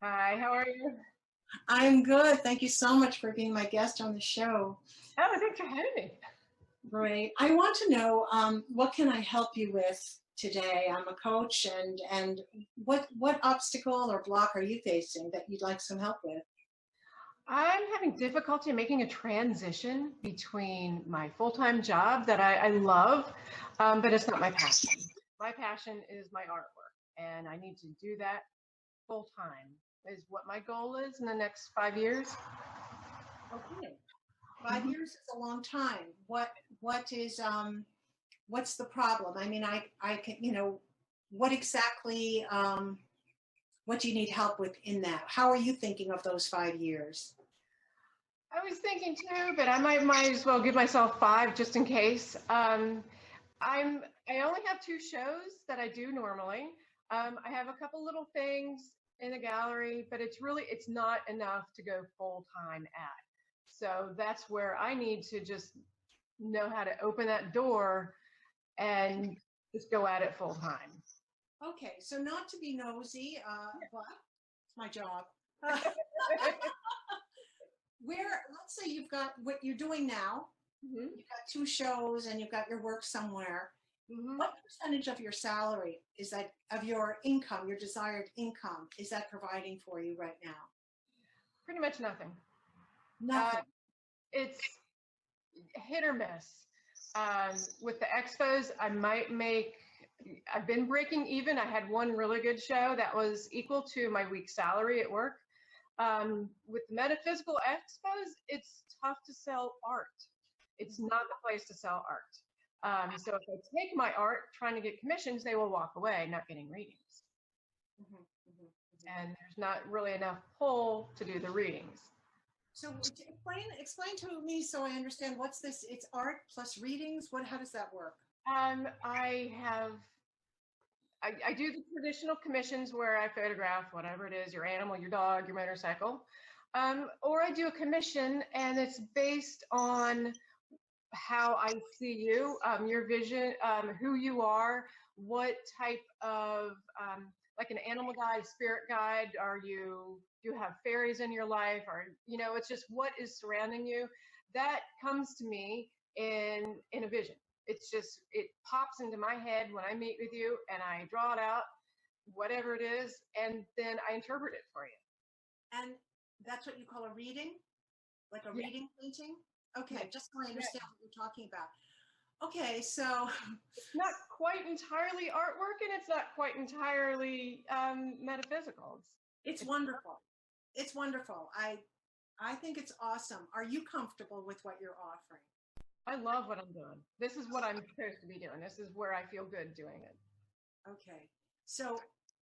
Hi, how are you? I'm good. Thank you so much for being my guest on the show. Oh, thanks for having me. Great. I want to know what can I help you with today? I'm a coach, and what obstacle or block are you facing that you'd like some help with? I'm having difficulty making a transition between my full-time job that I love, but it's not my passion. My passion is my artwork, and I need to do that full-time, is what my goal is in the next 5 years. Okay, 5 years Mhm. is a long time. What is what's the problem? I mean, I can what exactly what do you need help with in that? How are you thinking of those 5 years? I was thinking too, but I might as well give myself five just in case. I only have two shows that I do normally. I have a couple little things in the gallery, but it's not enough to go full time at. So that's where I need to just know how to open that door and just go at it full time. Okay, so not to be nosy, but it's my job. Where, let's say you've got what you're doing now, hmm you've got two shows and you've got your work somewhere. hmm What percentage of your salary is that, of your income, your desired income, is that providing for you right now? Pretty much nothing. Uh, Nothing. it's hit or miss. With the expos, I might make. I've been breaking even. I had one really good show that was equal to my week's salary at work. With the metaphysical expos, it's tough to sell art. It's not the place to sell art. So if I take my art trying to get commissions, they will walk away, not getting readings. Mhm, mhm, mhm. And there's not really enough pull to do the readings. So explain to me so I understand what's this? It's art plus readings. What? How does that work? I have I do the traditional commissions where I photograph whatever it is, your animal, your dog, your motorcycle. Or I do a commission and it's based on how I see you, your vision, who you are, what type of, like an animal guide, spirit guide, do you have fairies in your life? Or, it's just what is surrounding you. That comes to me in a vision. It pops into my head when I meet with you and I draw it out, whatever it is, and then I interpret it for you. And that's what you call a reading, like a Yeah, reading painting. yeah, Okay, just so I yeah. understand what you're talking about. Okay, so It's not quite entirely artwork and it's not quite entirely metaphysical. it's It's wonderful. It's wonderful. I think it's awesome. Are you comfortable with what you're offering? I love what I'm doing. This is what I'm supposed to be doing. This is where I feel good doing it. Okay. So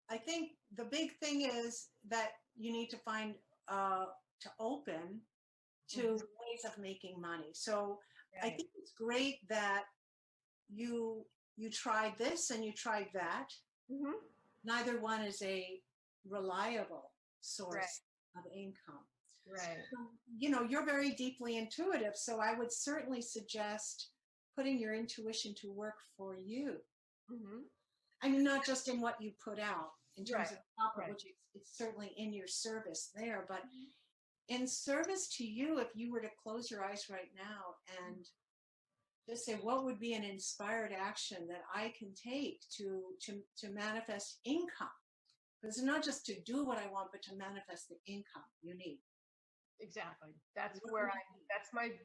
I think the big thing is that you need to find to open to hmm ways of making money. So I Right. think it's great that you you tried this and you tried that. hmm Neither one is a reliable Right. source of income. Right. So, you're very deeply intuitive, so I would certainly suggest putting your intuition to work for you. hmm I mean, not just in what you put out in terms Right. of output, Right. which it's certainly in your service there, but Mhm. in service to you, if you were to close your eyes right now and just say, what would be an inspired action that I can take to manifest income? Because it's not just to do what I want, but to manifest the income you need. Exactly. That's What where would I it be?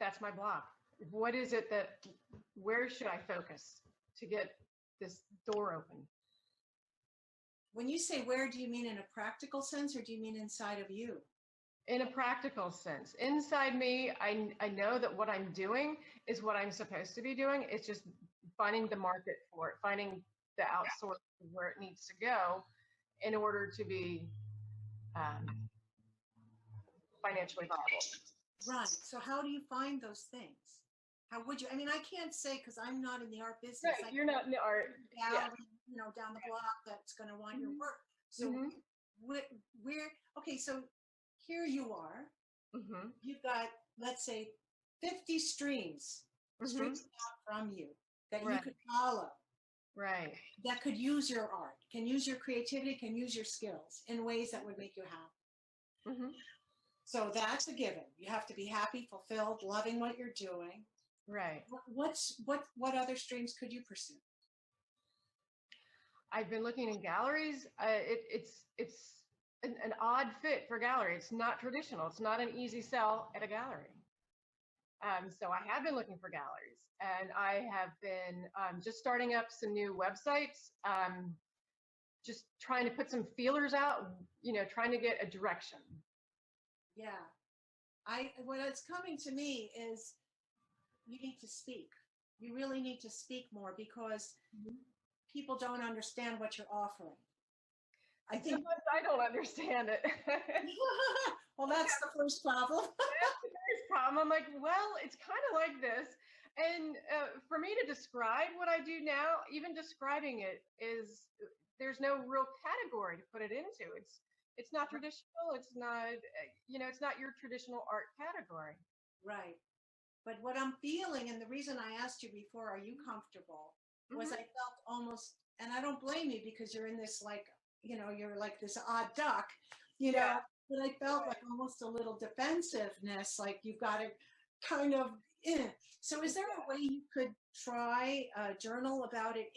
that's my block. What is it that where should I focus to get this door open? When you say where, do you mean in a practical sense or do you mean inside of you? In a practical sense. Inside me, I know that what I'm doing is what I'm supposed to be doing. It's just finding the market for it, finding the outsource where it needs to go in order to be um, financially viable. Right. So how do you find those things? How would you? I mean, I can't say because I'm not in the art business. Right, I you're not in the art. Yeah. gallery, down the block that's going to want your work. hmm So hmm where, okay, so here you are. hmm You've got, let's say, 50 streams hmm out from you that you Right. could follow. Right. that could use your art, can use your creativity, can use your skills in ways that would make you happy. Hmm. So that's a given. You have to be happy, fulfilled, loving what you're doing. Right. What other streams could you pursue? I've been looking in galleries. It's an odd fit for gallery. It's not traditional. It's not an easy sell at a gallery. So I have been looking for galleries, and I have been just starting up some new websites. Just trying to put some feelers out. Trying to get a direction. Yeah. What's coming to me is you need to speak. You really need to speak more because Mhm. people don't understand what you're offering. I think Sometimes I don't understand it. well, that's the first problem. That's the biggest problem. I'm like, well, it's kind of like this. And for me to describe what I do now, even describing it is, there's no real category to put it into. It's not traditional. It's not, it's not your traditional art category. Right. But what I'm feeling, and the reason I asked you before, are you comfortable? Was Hmm. I felt almost, and I don't blame you because you're in this like, you're like this odd duck, Yeah. but I felt like almost a little defensiveness, like you've got to kind of, So is there a way you could try journal about it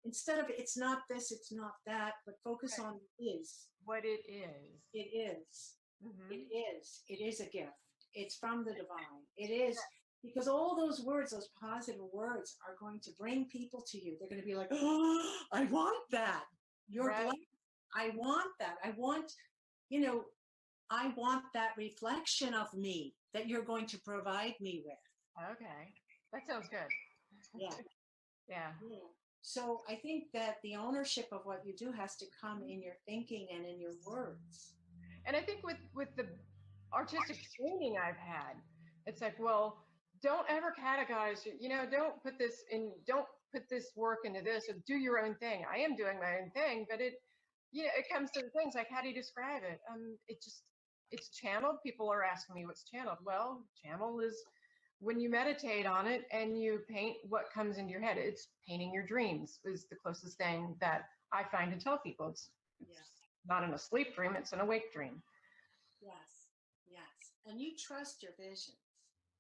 instead of it's not this, it's not that, but focus Okay. on is. What it is. It is. Hmm. It is a gift. It's from the divine. It is because all those words, those positive words, are going to bring people to you. They're going to be like, "Oh, I want that. You're Right. blessed. I want that. You know, I want that reflection of me that you're going to provide me with." Okay. That sounds good. Yeah. Yeah. Yeah. So I think that the ownership of what you do has to come in your thinking and in your words. And I think with the artistic training I've had, it's like, well, don't ever categorize, don't put this work into this, or do your own thing. I am doing my own thing, but it comes to the things like, how do you describe it? It's channeled. People are asking me what's channeled. Well, channel is when you meditate on it and you paint what comes into your head. It's painting your dreams is the closest thing that I find to tell people. It's Yeah. not in a sleep dream, it's an awake dream. Yes, yes. And you trust your visions.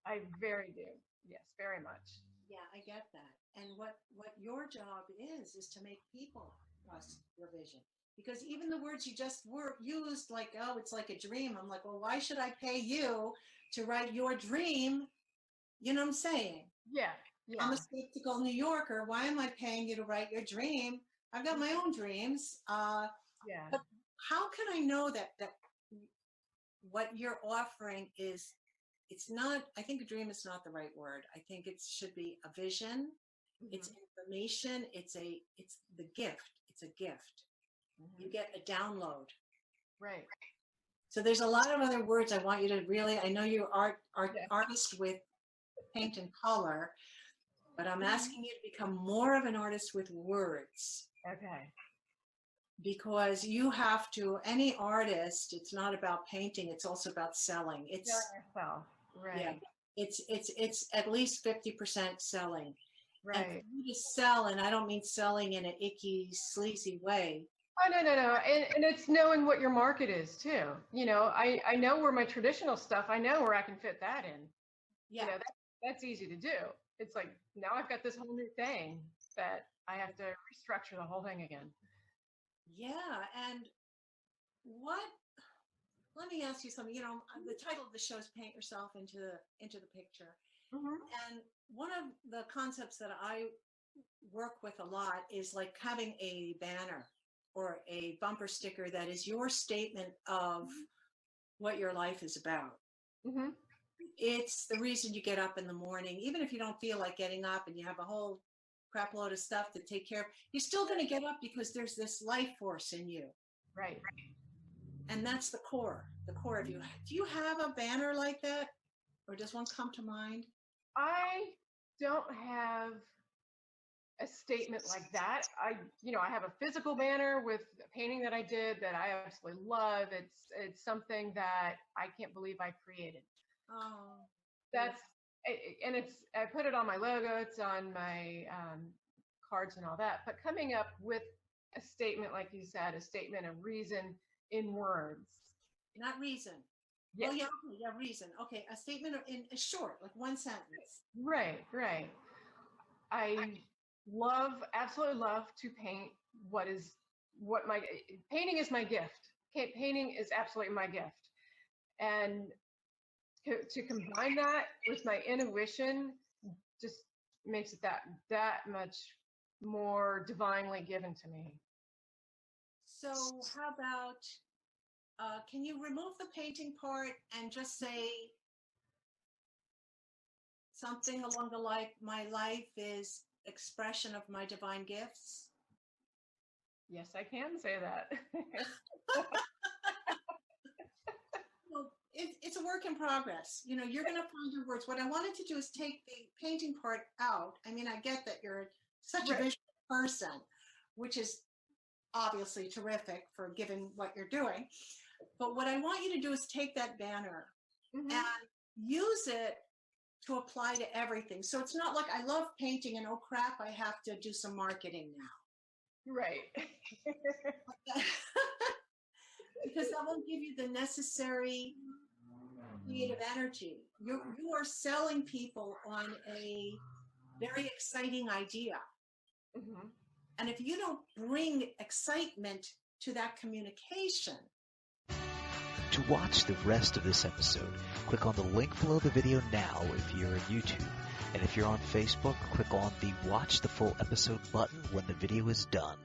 I very do. Yes, very much. Yeah, I get that. And what your job is to make people trust your vision. Because even the words you just were used, like, oh, it's like a dream. I'm like, well, why should I pay you to write your dream? You know what I'm saying? Yeah, I'm yeah, a skeptical New Yorker. Why am I paying you to write your dream? I've got my own dreams. yeah. But how can I know that what you're offering is it's not, I think a dream is not the right word. I think it should be a vision. It's Hmm. information. It's the gift. It's a gift. You Hmm. get a download. Right. So there's a lot of other words I want you to really, I know you are Yeah. artist with paint and color, but I'm Mhm. asking you to become more of an artist with words Okay. because you have to, any artist, it's not about painting, it's also about selling. Selling It's, yourself. yeah, Right. it's at least 50% selling. And for Right. you to sell, and I don't mean selling in an icky, sleazy way. Oh, no, no, no. And it's knowing what your market is too. I know where my traditional stuff, I know where I can fit that in. Yeah, That's easy to do. It's like now I've got this whole new thing that I have to restructure the whole thing again. yeah. And what? Let me ask you something. The title of the show is "Paint Yourself into the Picture," Hmm. and one of the concepts that I work with a lot is like having a banner or a bumper sticker that is your statement of what your life is about. Hmm. It's the reason you get up in the morning, even if you don't feel like getting up and you have a whole crap load of stuff to take care of, you're still going to get up because there's this life force in you. Right. And that's the core of you. Do you have a banner like that? Or does one come to mind? I don't have a statement like that. I have a physical banner with a painting that I did that I absolutely love. It's something that I can't believe I created. Oh, That's beautiful. and I put it on my logo. It's on my cards and all that, but coming up with a statement, like you said, a statement of reason in words. Not reason. Yes. Oh, yeah, okay, yeah, reason. Okay, a statement in short, like one sentence. Right, right. I absolutely love to paint. Painting is my gift. Painting is absolutely my gift. And to combine that with my intuition just makes it that much more divinely given to me. So how about, can you remove the painting part and just say something along the line, my life is expression of my divine gifts? Yes, I can say that. Well, it's a work in progress. You know, you're going to find your words. What I wanted to do is take the painting part out. I mean, I get that you're such a visual person, which is obviously terrific for given what you're doing. But what I want you to do is take that banner and use it to apply to everything. So it's not like I love painting and oh crap, I have to do some marketing now. Right. Because that won't give you the necessary creative energy. You are selling people on a very exciting idea. And if you don't bring excitement to that communication. To watch the rest of this episode, click on the link below the video now if you're on YouTube. And if you're on Facebook, click on the Watch the Full Episode button when the video is done.